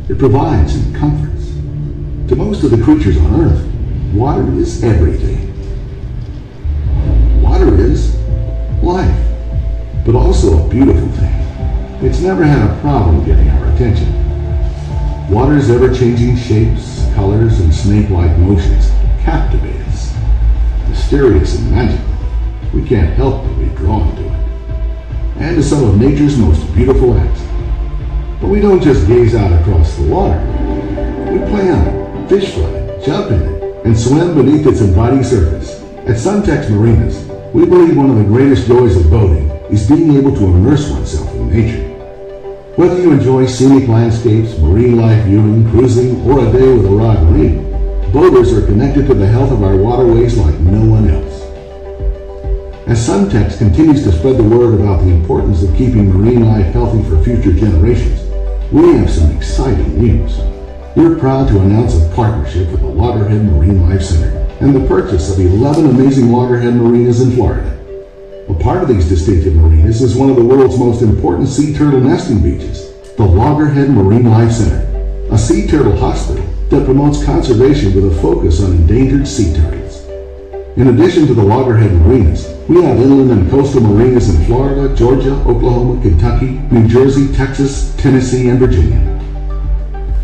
It provides and comforts. To most of the creatures on Earth, water is everything. Water is life, but also a beautiful thing. It's never had a problem getting our attention. Water's ever-changing shapes, colors, and snake-like motions captivate us. Mysterious and magical, we can't help but be drawn to it. And to some of nature's most beautiful acts. But we don't just gaze out across the water. We play on it, fish fly it, jump in it, and swim beneath its inviting surface. At Suntex Marinas, we believe one of the greatest joys of boating is being able to immerse oneself in nature. Whether you enjoy scenic landscapes, marine life viewing, cruising, or a day with a rod marine, boaters are connected to the health of our waterways like no one else. As Suntex continues to spread the word about the importance of keeping marine life healthy for future generations, we have some exciting news. We're proud to announce a partnership with the Loggerhead Marinelife Center and the purchase of 11 amazing Loggerhead Marinas in Florida. A part of these distinctive marinas is one of the world's most important sea turtle nesting beaches, the Loggerhead Marinelife Center, a sea turtle hospital that promotes conservation with a focus on endangered sea turtles. In addition to the Loggerhead Marinas, we have inland and coastal marinas in Florida, Georgia, Oklahoma, Kentucky, New Jersey, Texas, Tennessee, and Virginia.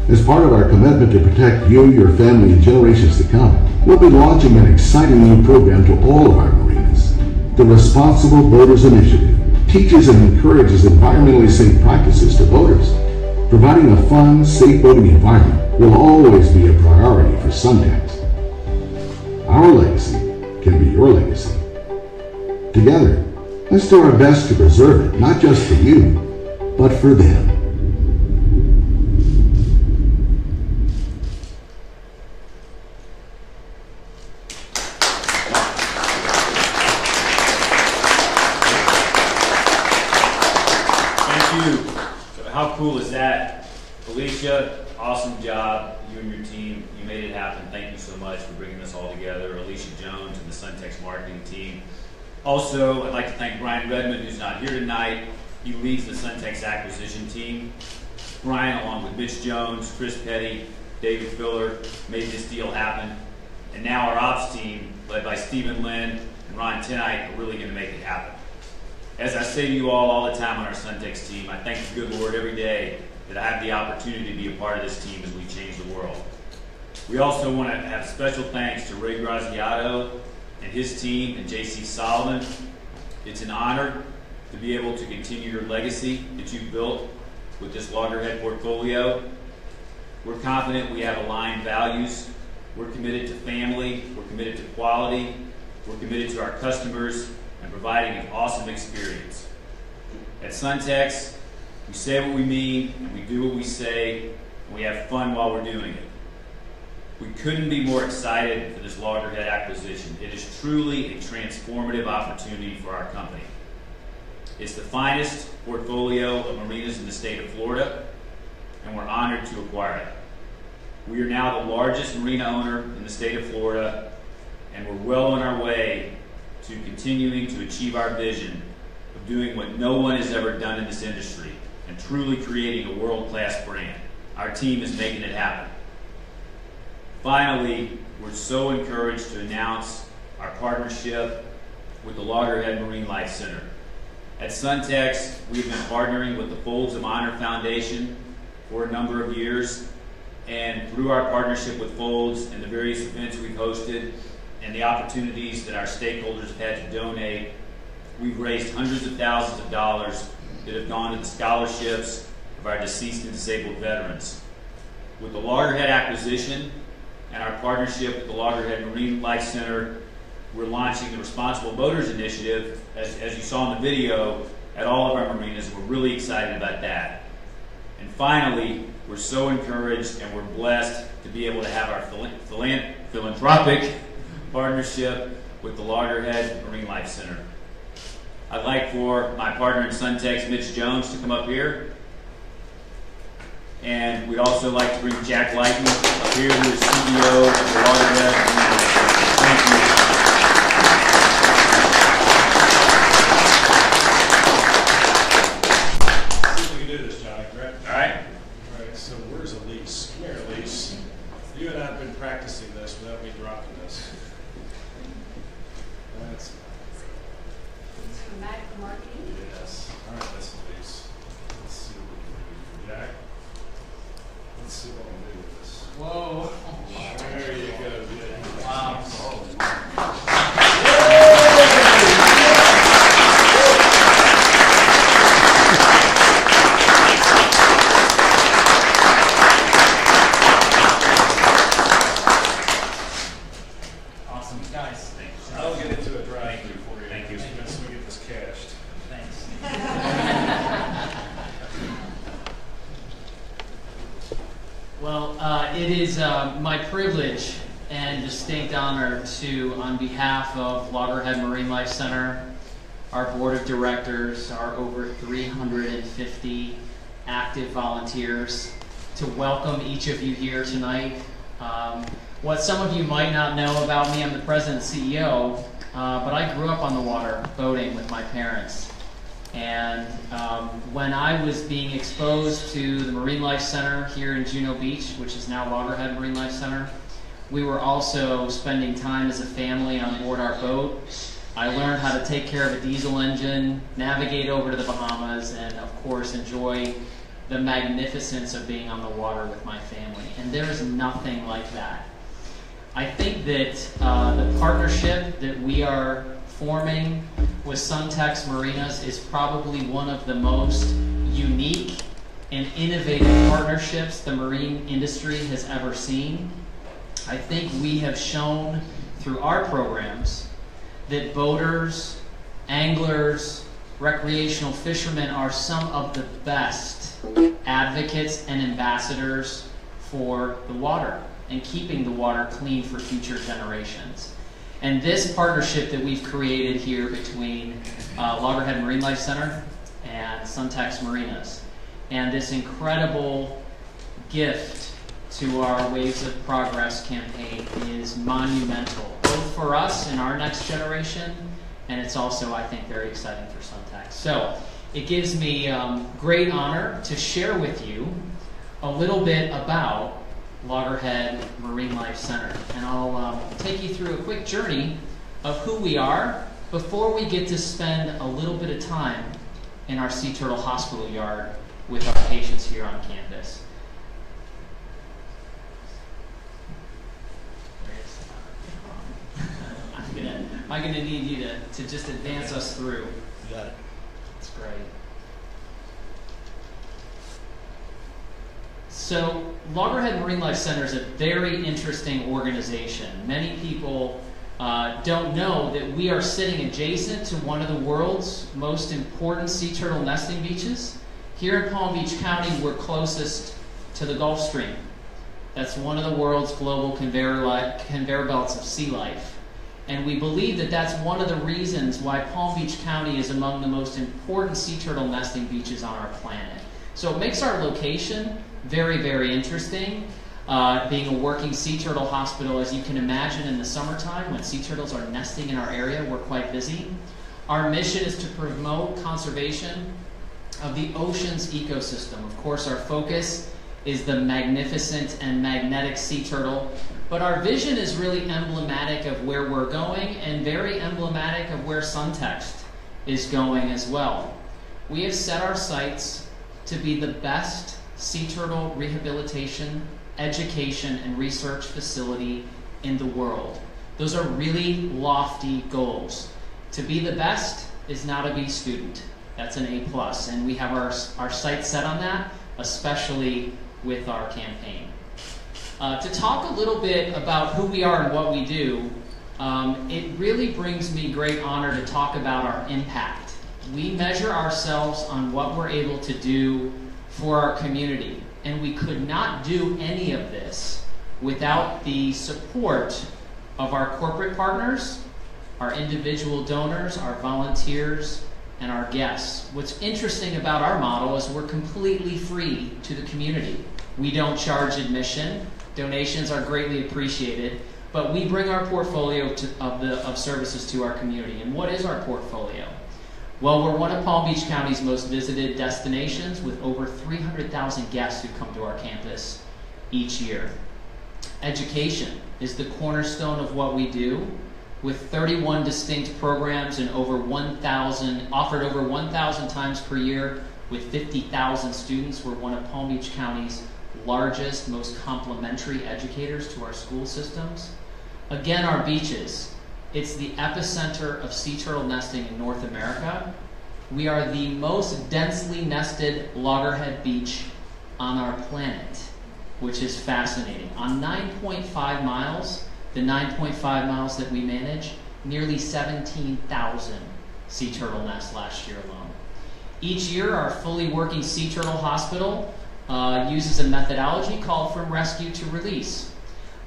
As part of our commitment to protect you, your family, and generations to come, we'll be launching an exciting new program to all of our marinas. The Responsible Boaters Initiative teaches and encourages environmentally safe practices to boaters. Providing a fun, safe boating environment will always be a priority for Suntex. Our legacy can be your legacy. Together, let's do our best to preserve it, not just for you, but for them. Thank you. So how cool is that? Alicia, awesome job. You and your team, you made it happen. Thank you so much for bringing this all together. Alicia Jones and the Suntex marketing team. Also, I'd like to thank Brian Redmond, who's not here tonight. He leads the Suntex acquisition team. Brian, along with Mitch Jones, Chris Petty, David Filler, made this deal happen. And now our ops team, led by Stephen Lynn and Ron Tenite, are really going to make it happen. As I say to you all the time on our Suntex team, I thank the good Lord every day that I have the opportunity to be a part of this team as we change the world. We also want to have special thanks to Ray Graziato and his team and J.C. Solomon. It's an honor to be able to continue your legacy that you've built with this Loggerhead portfolio. We're confident we have aligned values. We're committed to family. We're committed to quality. We're committed to our customers and providing an awesome experience. At Suntex, we say what we mean, and we do what we say, and we have fun while we're doing it. We couldn't be more excited for this Loggerhead acquisition. It is truly a transformative opportunity for our company. It's the finest portfolio of marinas in the state of Florida, and we're honored to acquire it. We are now the largest marina owner in the state of Florida, and we're well on our way to continuing to achieve our vision of doing what no one has ever done in this industry and truly creating a world-class brand. Our team is making it happen. Finally, we're so encouraged to announce our partnership with the Loggerhead Marinelife Center. At Suntex, we've been partnering with the Folds of Honor Foundation for a number of years, and through our partnership with Folds and the various events we've hosted and the opportunities that our stakeholders have had to donate, we've raised hundreds of thousands of dollars that have gone to the scholarships of our deceased and disabled veterans. With the Loggerhead acquisition and our partnership with the Loggerhead Marinelife Center, we're launching the Responsible Boaters Initiative, as you saw in the video, at all of our marinas, and we're really excited about that. And finally, we're so encouraged and we're blessed to be able to have our philanthropic partnership with the Loggerhead Marinelife Center. I'd like for my partner in Suntex, Mitch Jones, to come up here. And we'd also like to bring Jack Lighton up here, who is CEO of the Loggerhead Marinas. Thank you. See if we can do this, Johnny, correct? All right. All right, so where's Alicia? practicing this without me dropping this. That's Dramatic marketing. yes. All right, that's Elise. Let's see what we can do for Jack. Let's see what we do with this. Whoa. There you go. Yeah. Wow. Awesome. Guys, I'll get into a drive-through for you. Thank you. So we get this cashed. thanks. Well, it is my privilege and distinct honor to, on behalf of Loggerhead Marinelife Center, our board of directors, our over 350 active volunteers, to welcome each of you here tonight. What some of you might not know about me, I'm the president and CEO, but I grew up on the water boating with my parents. And when I was being exposed to the Marinelife Center here in Juno Beach, which is now Loggerhead Marinelife Center, we were also spending time as a family on board our boat. I learned how to take care of a diesel engine, navigate over to the Bahamas, and of course enjoy the magnificence of being on the water with my family. And there is nothing like that. I think that the partnership that we are forming with Suntex Marinas is probably one of the most unique and innovative partnerships the marine industry has ever seen. I think we have shown through our programs that boaters, anglers, recreational fishermen are some of the best advocates and ambassadors for the water and keeping the water clean for future generations. And this partnership that we've created here between Loggerhead Marinelife Center and Suntex Marinas, and this incredible gift to our Waves of Progress campaign is monumental, both for us and our next generation, and it's also, I think, very exciting for Suntex. So it gives me great honor to share with you a little bit about Loggerhead Marinelife Center. And I'll take you through a quick journey of who we are before we get to spend a little bit of time in our Sea Turtle Hospital yard with our patients here on campus. I'm gonna need you to just advance us through. You got it. That's great. So, Loggerhead Marinelife Center is a very interesting organization. Many people don't know that we are sitting adjacent to one of the world's most important sea turtle nesting beaches. Here in Palm Beach County, we're closest to the Gulf Stream. That's one of the world's global conveyor belts of sea life. And we believe that that's one of the reasons why Palm Beach County is among the most important sea turtle nesting beaches on our planet. So it makes our location very, very interesting. Being a working sea turtle hospital, as you can imagine, in the summertime when sea turtles are nesting in our area, we're quite busy. Our mission is to promote conservation of the ocean's ecosystem. Of course, our focus is the magnificent and magnetic sea turtle, but our vision is really emblematic of where we're going and very emblematic of where Suntex is going as well. We have set our sights to be the best sea turtle rehabilitation, education, and research facility in the world. Those are really lofty goals. To be the best is not a B student. That's an A+, and we have our sights set on that, especially with our campaign. To talk a little bit about who we are and what we do, it really brings me great honor to talk about our impact. We measure ourselves on what we're able to do for our community, and we could not do any of this without the support of our corporate partners, our individual donors, our volunteers, and our guests. What's interesting about our model is we're completely free to the community. We don't charge admission. Donations are greatly appreciated, but we bring our portfolio of services to our community. And what is our portfolio? Well, we're one of Palm Beach County's most visited destinations with over 300,000 guests who come to our campus each year. Education is the cornerstone of what we do, with 31 distinct programs and offered over 1,000 times per year with 50,000 students. We're one of Palm Beach County's largest, most complementary educators to our school systems. Again, our beaches. It's the epicenter of sea turtle nesting in North America. We are the most densely nested loggerhead beach on our planet, which is fascinating. On 9.5 miles, the 9.5 miles that we manage, nearly 17,000 sea turtle nests last year alone. Each year, our fully working sea turtle hospital uses a methodology called from rescue to release.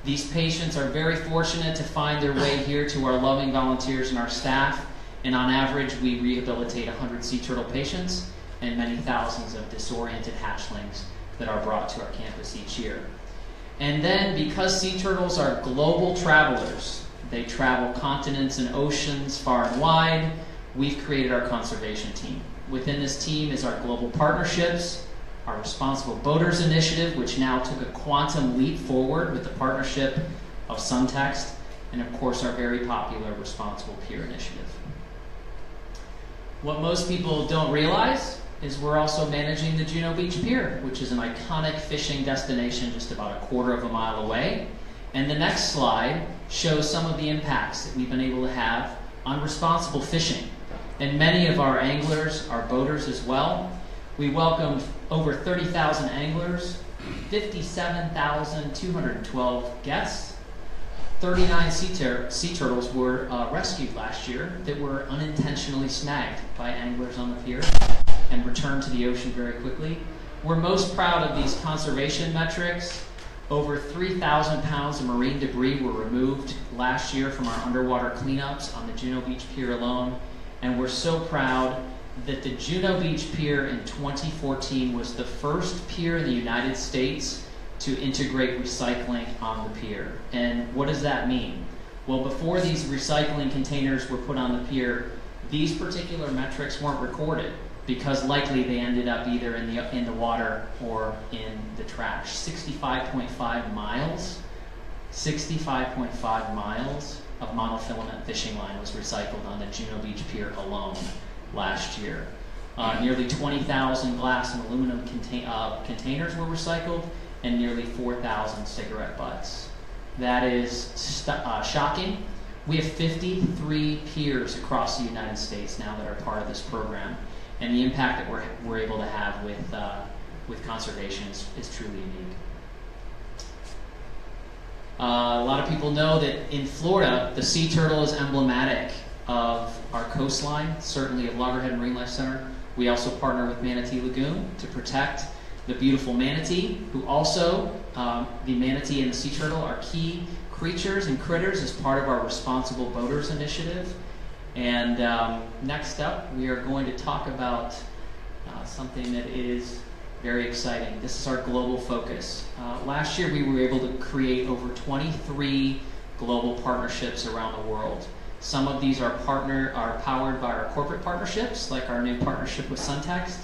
These patients are very fortunate to find their way here to our loving volunteers and our staff, and on average, we rehabilitate 100 sea turtle patients and many thousands of disoriented hatchlings that are brought to our campus each year. And then, because sea turtles are global travelers, they travel continents and oceans far and wide, we've created our conservation team. Within this team is our global partnerships, our Responsible Boaters Initiative, which now took a quantum leap forward with the partnership of Suntex, and of course our very popular Responsible Pier Initiative. What most people don't realize is we're also managing the Juno Beach Pier, which is an iconic fishing destination just about a quarter of a mile away. And the next slide shows some of the impacts that we've been able to have on responsible fishing. And many of our anglers are boaters as well. We welcomed over 30,000 anglers, 57,212 guests. 39 sea turtles were rescued last year that were unintentionally snagged by anglers on the pier and returned to the ocean very quickly. We're most proud of these conservation metrics. Over 3,000 pounds of marine debris were removed last year from our underwater cleanups on the Juno Beach Pier alone. And we're so proud that the Juno Beach Pier in 2014 was the first pier in the United States to integrate recycling on the pier. And what does that mean? Well, before these recycling containers were put on the pier, these particular metrics weren't recorded because likely they ended up either in the water or in the trash. 65.5 miles of monofilament fishing line was recycled on the Juno Beach Pier alone last year. Nearly 20,000 glass and aluminum containers were recycled, and nearly 4,000 cigarette butts. That is shocking. We have 53 piers across the United States now that are part of this program, and the impact that we're able to have with conservation is truly unique. A lot of people know that in Florida, the sea turtle is emblematic of our coastline, certainly of Loggerhead Marinelife Center. We also partner with Manatee Lagoon to protect the beautiful manatee, who also, the manatee and the sea turtle are key creatures and critters as part of our Responsible Boaters Initiative. And next up, we are going to talk about something that is very exciting. This is our global focus. Last year, we were able to create over 23 global partnerships around the world. Some of these are powered by our corporate partnerships, like our new partnership with Suntex.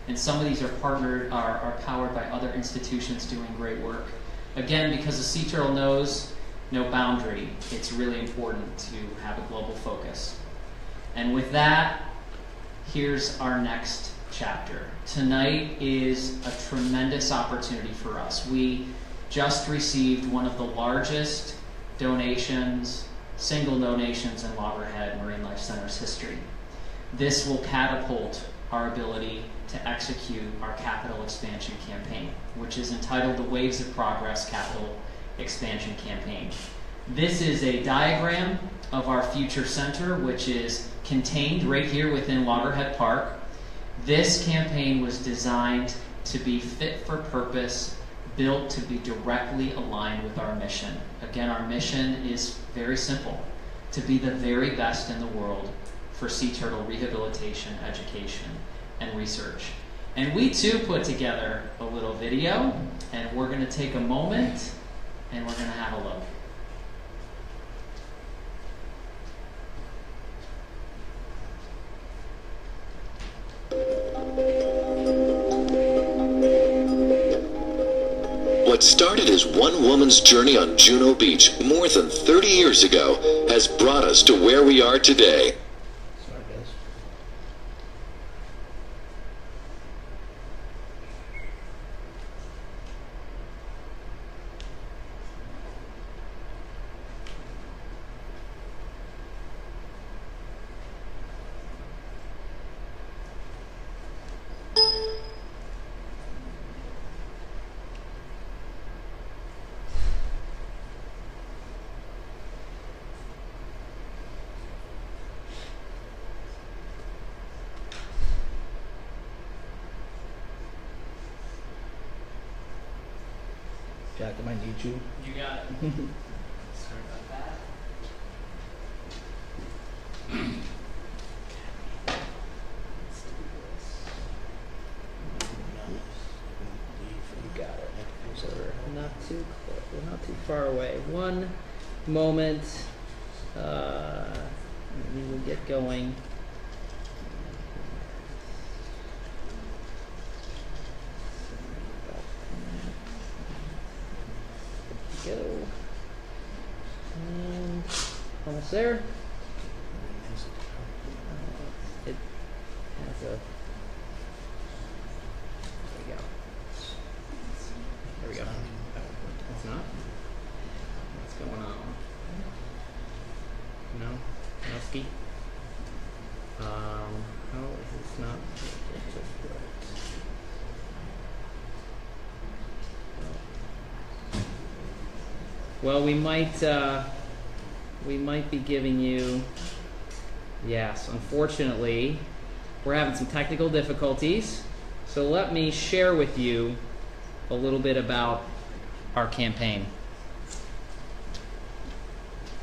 And some of these are powered by other institutions doing great work. Again, because the sea turtle knows no boundary, it's really important to have a global focus. And with that, here's our next chapter. Tonight is a tremendous opportunity for us. We just received one of the largest donations, single donations in Loggerhead Marinelife Center's history. This will catapult our ability to execute our capital expansion campaign, which is entitled the Waves of Progress Capital Expansion Campaign. This is a diagram of our future center, which is contained right here within Loggerhead Park. This campaign was designed to be fit for purpose, built to be directly aligned with our mission. Again, our mission is very simple: to be the very best in the world for sea turtle rehabilitation, education, and research. And we too put together a little video, and we're going to take a moment and we're going to have a look. What started as one woman's journey on Juno Beach more than 30 years ago has brought us to where we are today. Sorry, guys. Jack, I might need you. You got it. Sorry about that. You got it. So we're not too close. We're not too far away. One moment. We will get going. Go. And almost there. It has a. There we go. There we go. It's not. What's going on? No? No ski? How is this not? Well, we might be giving you, yes, unfortunately, we're having some technical difficulties. So let me share with you a little bit about our campaign.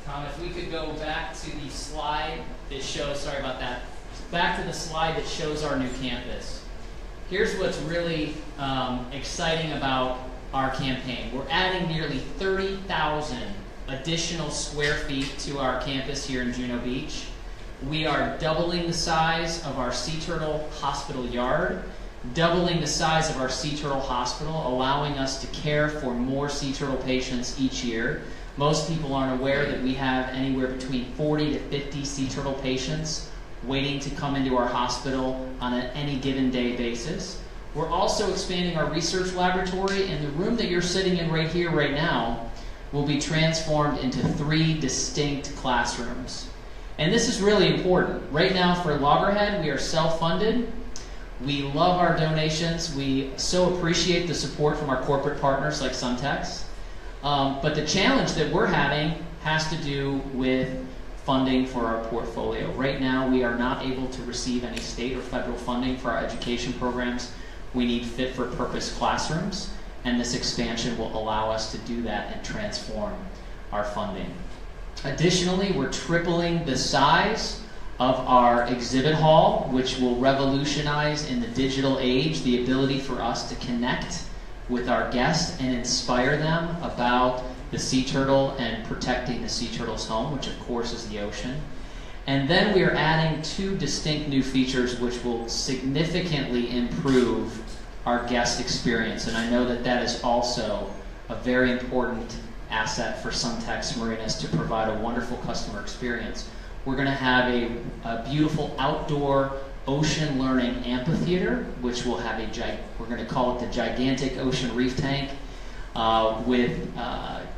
Tom, if we could go back to the slide that shows, sorry about that, back to the slide that shows our new campus. Here's what's really exciting about our campaign. We're adding nearly 30,000 additional square feet to our campus here in Juno Beach. We are doubling the size of our Sea Turtle Hospital yard, doubling the size of our Sea Turtle Hospital, allowing us to care for more sea turtle patients each year. Most people aren't aware that we have anywhere between 40 to 50 sea turtle patients waiting to come into our hospital on an any given day basis. We're also expanding our research laboratory, and the room that you're sitting in right here, right now, will be transformed into 3 distinct classrooms. And this is really important. Right now for Loggerhead, we are self-funded. We love our donations. We so appreciate the support from our corporate partners like Suntex. But the challenge that we're having has to do with funding for our portfolio. Right now, we are not able to receive any state or federal funding for our education programs. We need fit-for-purpose classrooms, and this expansion will allow us to do that and transform our funding. Additionally, we're tripling the size of our exhibit hall, which will revolutionize in the digital age the ability for us to connect with our guests and inspire them about the sea turtle and protecting the sea turtle's home, which of course is the ocean. And then we are adding 2 distinct new features which will significantly improve our guest experience. And I know that that is also a very important asset for Suntex Marinas to provide a wonderful customer experience. We're going to have a beautiful outdoor ocean learning amphitheater, which will have we're going to call it the gigantic ocean reef tank, with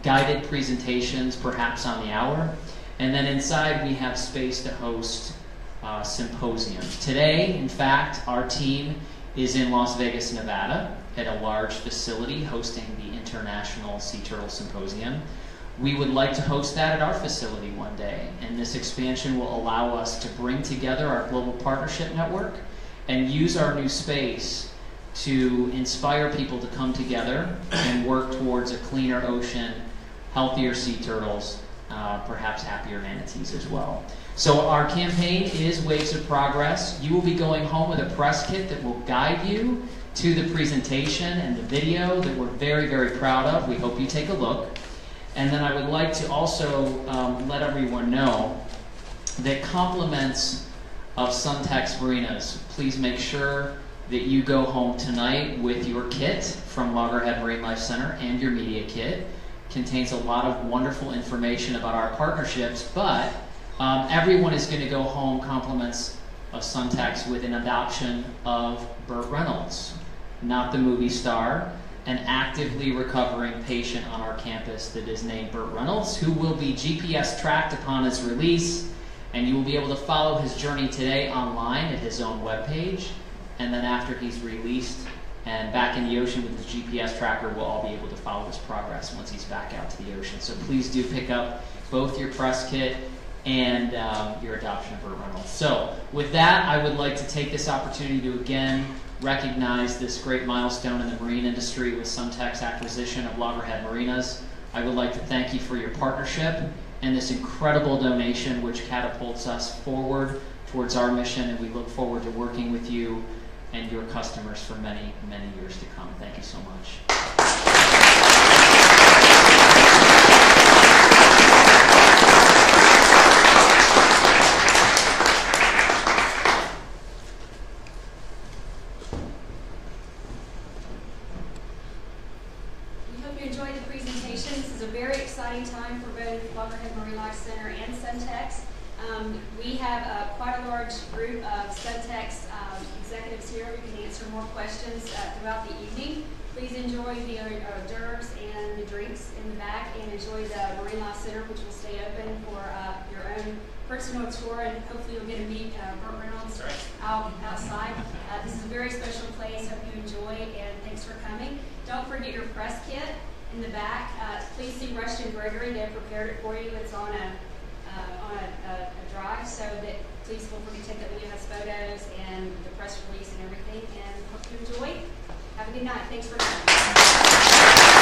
guided presentations perhaps on the hour. And then inside we have space to host symposiums. Today, in fact, our team is in Las Vegas, Nevada at a large facility hosting the International Sea Turtle Symposium. We would like to host that at our facility one day, and this expansion will allow us to bring together our global partnership network and use our new space to inspire people to come together and work towards a cleaner ocean, healthier sea turtles, perhaps happier manatees as well. So our campaign is Waves of Progress. You will be going home with a press kit that will guide you to the presentation and the video that we're very, very proud of. We hope you take a look. And then I would like to also let everyone know that compliments of Suntex Marinas, please make sure that you go home tonight with your kit from Loggerhead Marinelife Center and your media kit. Contains a lot of wonderful information about our partnerships, but everyone is going to go home compliments of Suntex with an adoption of Burt Reynolds, not the movie star, an actively recovering patient on our campus that is named Burt Reynolds, who will be GPS tracked upon his release, and you will be able to follow his journey today online at his own webpage, and then after he's released and back in the ocean with his GPS tracker, we'll all be able to follow his progress once he's back out to the ocean. So please do pick up both your press kit and your adoption of Burt Reynolds. So with that, I would like to take this opportunity to again recognize this great milestone in the marine industry with Suntex acquisition of Loggerhead Marinas. I would like to thank you for your partnership and this incredible donation which catapults us forward towards our mission, and we look forward to working with you and your customers for many, many years to come. Thank you so much. We hope you enjoyed the presentation. This is a very exciting time for both Loggerhead Marinelife Center and Suntex. We have quite a large group of Suntex executives here who can answer more questions throughout the evening. Please enjoy the hors d'oeuvres and the drinks in the back, and enjoy the Marinelife Center, which will stay open for your own personal tour, and hopefully you'll get to meet Burt Reynolds outside. This is a very special place. Hope you enjoy, and thanks for coming. Don't forget your press kit in the back. Please see Rushton Gregory. They prepared it for you. It's on a drive, so that please feel free to take that with you. It has photos and the press release and everything, and hope you enjoy. Have a good night. Thanks for coming.